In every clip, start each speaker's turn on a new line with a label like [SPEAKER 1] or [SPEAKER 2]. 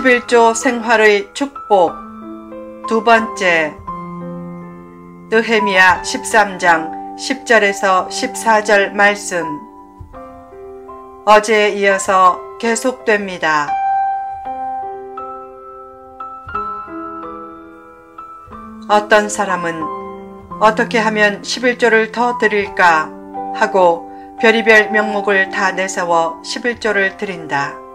[SPEAKER 1] 11조 생활의 축복. 두 번째, 느헤미야 13장 10절에서 14절 말씀. 어제에 이어서 계속됩니다. 어떤 사람은 어떻게 하면 11조를 더 드릴까 하고 별의별 명목을 다 내세워 11조를 드린다.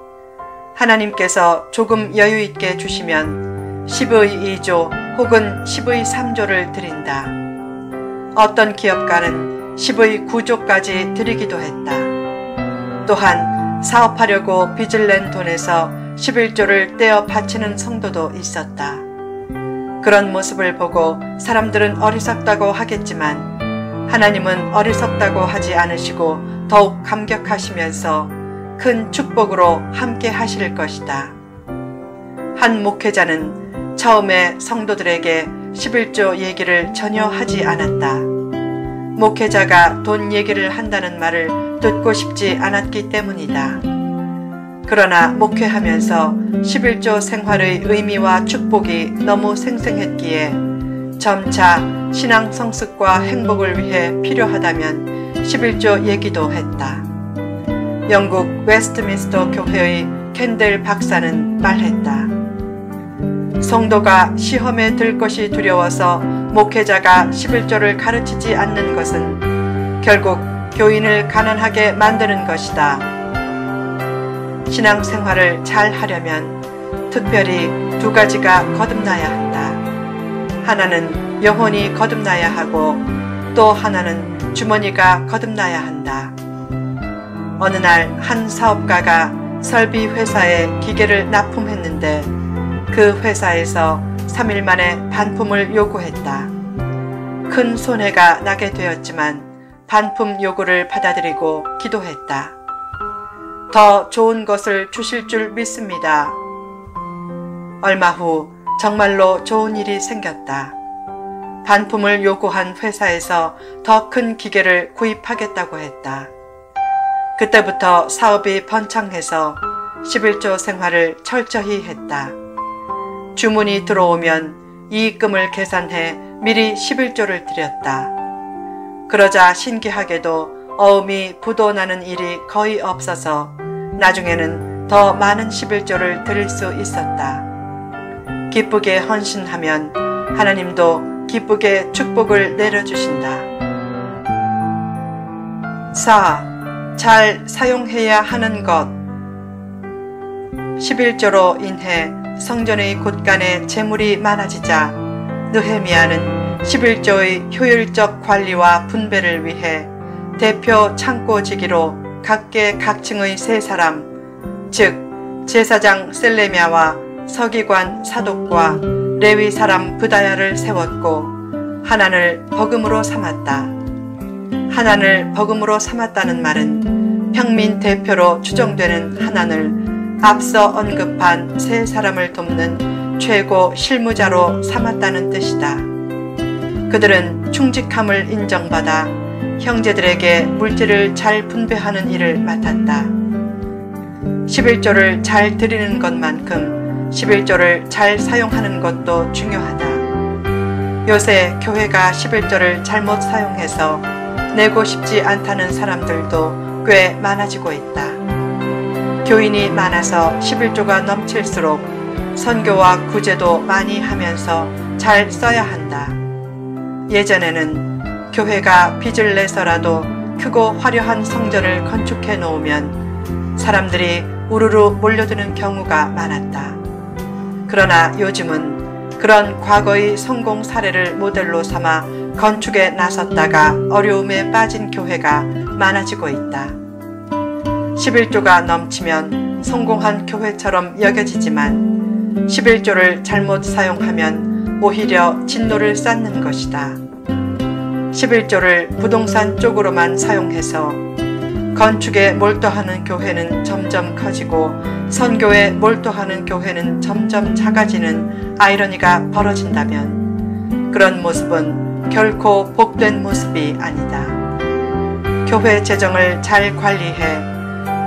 [SPEAKER 1] 하나님께서 조금 여유있게 주시면 10의 2조 혹은 10의 3조를 드린다. 어떤 기업가는 10의 9조까지 드리기도 했다. 또한 사업하려고 빚을 낸 돈에서 11조를 떼어 바치는 성도도 있었다. 그런 모습을 보고 사람들은 어리석다고 하겠지만 하나님은 어리석다고 하지 않으시고 더욱 감격하시면서 큰 축복으로 함께 하실 것이다. 한 목회자는 처음에 성도들에게 11조 얘기를 전혀 하지 않았다. 목회자가 돈 얘기를 한다는 말을 듣고 싶지 않았기 때문이다. 그러나 목회하면서 11조 생활의 의미와 축복이 너무 생생했기에 점차 신앙 성숙과 행복을 위해 필요하다면 11조 얘기도 했다. 영국 웨스트민스터 교회의 캔델 박사는 말했다. 성도가 시험에 들 것이 두려워서 목회자가 11조를 가르치지 않는 것은 결국 교인을 가난하게 만드는 것이다. 신앙생활을 잘 하려면 특별히 두 가지가 거듭나야 한다. 하나는 영혼이 거듭나야 하고 또 하나는 주머니가 거듭나야 한다. 어느 날 한 사업가가 설비 회사에 기계를 납품했는데 그 회사에서 3일 만에 반품을 요구했다. 큰 손해가 나게 되었지만 반품 요구를 받아들이고 기도했다. 더 좋은 것을 주실 줄 믿습니다. 얼마 후 정말로 좋은 일이 생겼다. 반품을 요구한 회사에서 더 큰 기계를 구입하겠다고 했다. 그때부터 사업이 번창해서 11조 생활을 철저히 했다. 주문이 들어오면 이익금을 계산해 미리 11조를 드렸다. 그러자 신기하게도 어음이 부도나는 일이 거의 없어서 나중에는 더 많은 11조를 드릴 수 있었다. 기쁘게 헌신하면 하나님도 기쁘게 축복을 내려주신다. 4. 잘 사용해야 하는 것. 11조로 인해 성전의 곳간에 재물이 많아지자 느헤미야는 11조의 효율적 관리와 분배를 위해 대표 창고지기로 각계 각층의 세 사람, 즉 제사장 셀레미야와 서기관 사독과 레위 사람 브다야를 세웠고 하난을 버금으로 삼았다. 하난을 버금으로 삼았다는 말은 평민 대표로 추정되는 하난을 앞서 언급한 세 사람을 돕는 최고 실무자로 삼았다는 뜻이다. 그들은 충직함을 인정받아 형제들에게 물질을 잘 분배하는 일을 맡았다. 11조를 잘 드리는 것만큼 11조를 잘 사용하는 것도 중요하다. 요새 교회가 11조를 잘못 사용해서 내고 싶지 않다는 사람들도 꽤 많아지고 있다. 교인이 많아서 11조가 넘칠수록 선교와 구제도 많이 하면서 잘 써야 한다. 예전에는 교회가 빚을 내서라도 크고 화려한 성전을 건축해 놓으면 사람들이 우르르 몰려드는 경우가 많았다. 그러나 요즘은 그런 과거의 성공 사례를 모델로 삼아 건축에 나섰다가 어려움에 빠진 교회가 많아지고 있다. 11조가 넘치면 성공한 교회처럼 여겨지지만 11조를 잘못 사용하면 오히려 진노를 쌓는 것이다. 11조를 부동산 쪽으로만 사용해서 건축에 몰두하는 교회는 점점 커지고 선교에 몰두하는 교회는 점점 작아지는 아이러니가 벌어진다면 그런 모습은 결코 복된 모습이 아니다. 교회 재정을 잘 관리해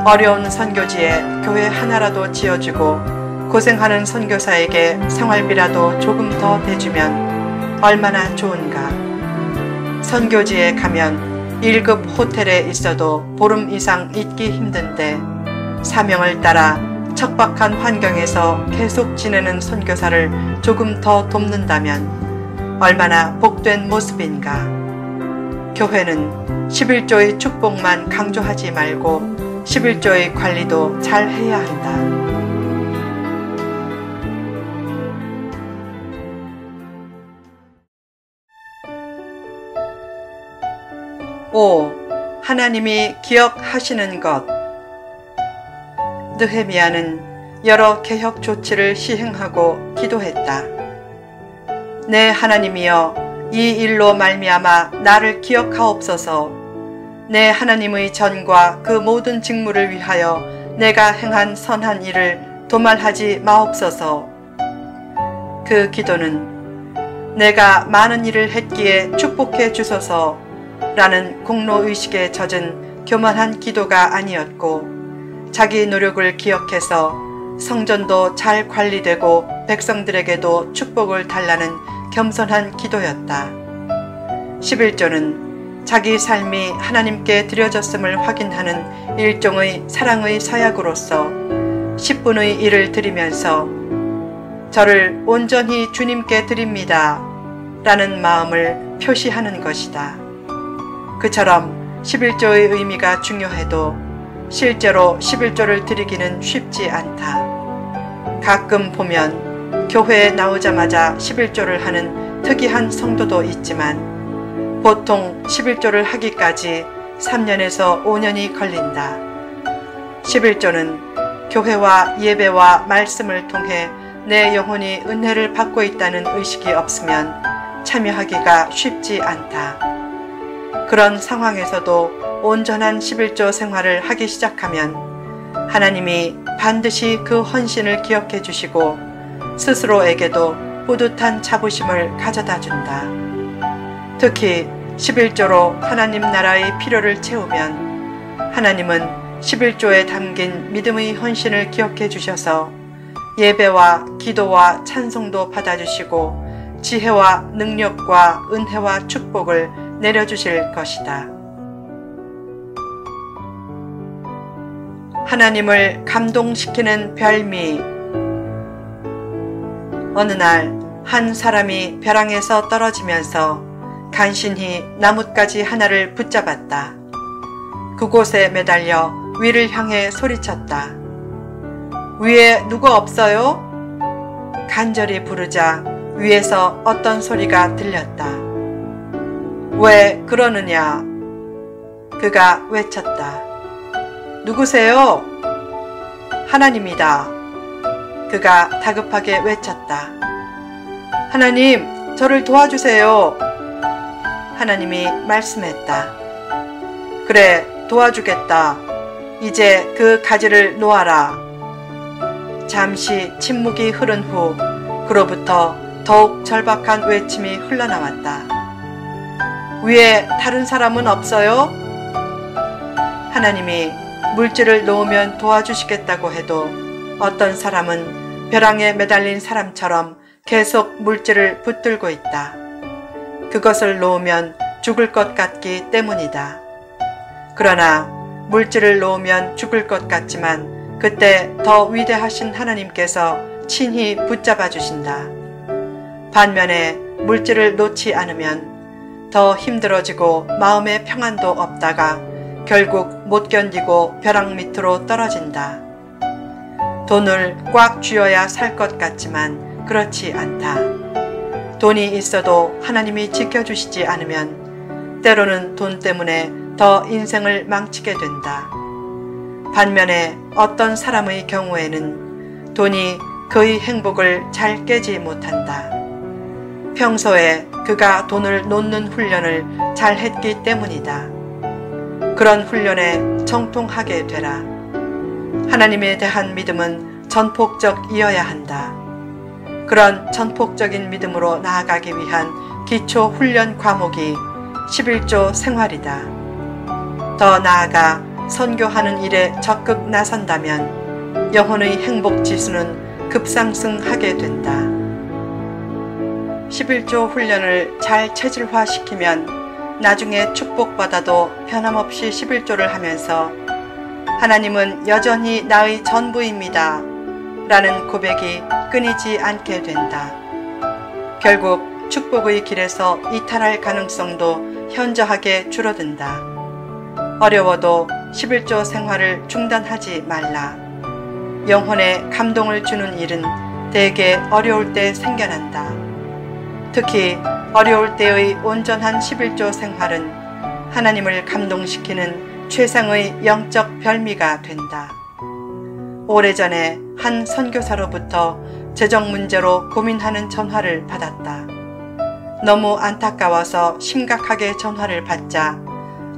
[SPEAKER 1] 어려운 선교지에 교회 하나라도 지어주고 고생하는 선교사에게 생활비라도 조금 더 대주면 얼마나 좋은가. 선교지에 가면 1급 호텔에 있어도 보름 이상 있기 힘든데 사명을 따라 척박한 환경에서 계속 지내는 선교사를 조금 더 돕는다면 얼마나 복된 모습인가. 교회는 11조의 축복만 강조하지 말고 11조의 관리도 잘 해야 한다. 5. 하나님이 기억하시는 것. 느헤미야는 여러 개혁 조치를 시행하고 기도했다. 내 하나님이여, 이 일로 말미암아 나를 기억하옵소서. 내 하나님의 전과 그 모든 직무를 위하여 내가 행한 선한 일을 도말하지 마옵소서. 그 기도는 내가 많은 일을 했기에 축복해 주소서 라는 공로의식에 젖은 교만한 기도가 아니었고, 자기 노력을 기억해서 성전도 잘 관리되고 백성들에게도 축복을 달라는 겸손한 기도였다. 11조는 자기 삶이 하나님께 드려졌음을 확인하는 일종의 사랑의 서약으로서 10분의 1을 드리면서 저를 온전히 주님께 드립니다 라는 마음을 표시하는 것이다. 그처럼 11조의 의미가 중요해도 실제로 11조를 드리기는 쉽지 않다. 가끔 보면 교회에 나오자마자 11조를 하는 특이한 성도도 있지만 보통 11조를 하기까지 3년에서 5년이 걸린다. 11조는 교회와 예배와 말씀을 통해 내 영혼이 은혜를 받고 있다는 의식이 없으면 참여하기가 쉽지 않다. 그런 상황에서도 온전한 11조 생활을 하기 시작하면 하나님이 반드시 그 헌신을 기억해 주시고 스스로에게도 뿌듯한 자부심을 가져다 준다. 특히 11조로 하나님 나라의 필요를 채우면 하나님은 11조에 담긴 믿음의 헌신을 기억해 주셔서 예배와 기도와 찬송도 받아주시고 지혜와 능력과 은혜와 축복을 내려주실 것이다. 하나님을 감동시키는 별미. 어느 날 한 사람이 벼랑에서 떨어지면서 간신히 나뭇가지 하나를 붙잡았다. 그곳에 매달려 위를 향해 소리쳤다. 위에 누구 없어요? 간절히 부르자 위에서 어떤 소리가 들렸다. 왜 그러느냐? 그가 외쳤다. 누구세요? 하나님이다. 그가 다급하게 외쳤다. 하나님, 저를 도와주세요. 하나님이 말씀했다. 그래, 도와주겠다. 이제 그 가지를 놓아라. 잠시 침묵이 흐른 후 그로부터 더욱 절박한 외침이 흘러나왔다. 위에 다른 사람은 없어요? 하나님이 물질을 놓으면 도와주시겠다고 해도 어떤 사람은 벼랑에 매달린 사람처럼 계속 물질을 붙들고 있다. 그것을 놓으면 죽을 것 같기 때문이다. 그러나 물질을 놓으면 죽을 것 같지만 그때 더 위대하신 하나님께서 친히 붙잡아 주신다. 반면에 물질을 놓지 않으면 더 힘들어지고 마음의 평안도 없다가 결국 못 견디고 벼랑 밑으로 떨어진다. 돈을 꽉 쥐어야 살 것 같지만 그렇지 않다. 돈이 있어도 하나님이 지켜주시지 않으면 때로는 돈 때문에 더 인생을 망치게 된다. 반면에 어떤 사람의 경우에는 돈이 그의 행복을 잘 깨지 못한다. 평소에 그가 돈을 놓는 훈련을 잘 했기 때문이다. 그런 훈련에 정통하게 되라. 하나님에 대한 믿음은 전폭적이어야 한다. 그런 전폭적인 믿음으로 나아가기 위한 기초 훈련 과목이 11조 생활이다. 더 나아가 선교하는 일에 적극 나선다면 영혼의 행복 지수는 급상승하게 된다. 11조 훈련을 잘 체질화시키면 나중에 축복받아도 변함없이 11조를 하면서 하나님은 여전히 나의 전부입니다 라는 고백이 끊이지 않게 된다. 결국 축복의 길에서 이탈할 가능성도 현저하게 줄어든다. 어려워도 11조 생활을 중단하지 말라. 영혼에 감동을 주는 일은 대개 어려울 때 생겨난다. 특히 어려울 때의 온전한 11조 생활은 하나님을 감동시키는 최상의 영적 별미가 된다. 오래전에 한 선교사로부터 재정 문제로 고민하는 전화를 받았다. 너무 안타까워서 심각하게 전화를 받자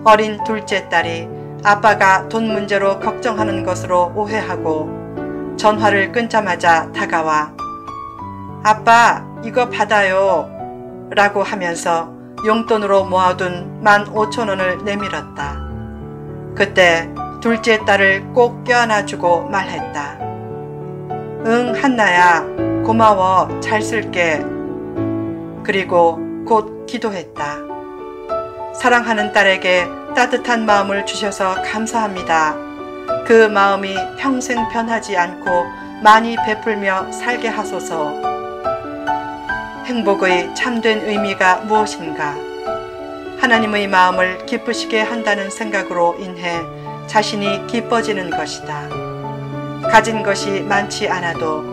[SPEAKER 1] 어린 둘째 딸이 아빠가 돈 문제로 걱정하는 것으로 오해하고 전화를 끊자마자 다가와 아빠 이거 받아요 라고 하면서 용돈으로 모아둔 15,000원을 내밀었다. 그때 둘째 딸을 꼭 껴안아주고 말했다. 응 한나야 고마워 잘 쓸게. 그리고 곧 기도했다. 사랑하는 딸에게 따뜻한 마음을 주셔서 감사합니다. 그 마음이 평생 변하지 않고 많이 베풀며 살게 하소서. 행복의 참된 의미가 무엇인가? 하나님의 마음을 기쁘시게 한다는 생각으로 인해 자신이 기뻐지는 것이다. 가진 것이 많지 않아도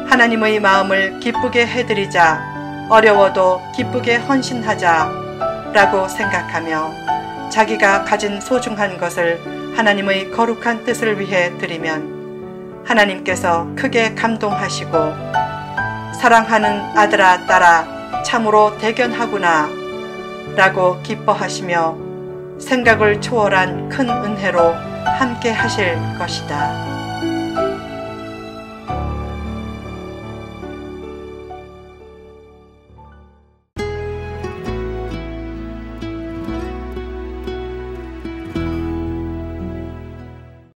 [SPEAKER 1] 하나님의 마음을 기쁘게 해드리자, 어려워도 기쁘게 헌신하자 라고 생각하며 자기가 가진 소중한 것을 하나님의 거룩한 뜻을 위해 드리면 하나님께서 크게 감동하시고 사랑하는 아들아 딸아 참으로 대견하구나 라고 기뻐하시며 생각을 초월한 큰 은혜로 함께 하실 것이다.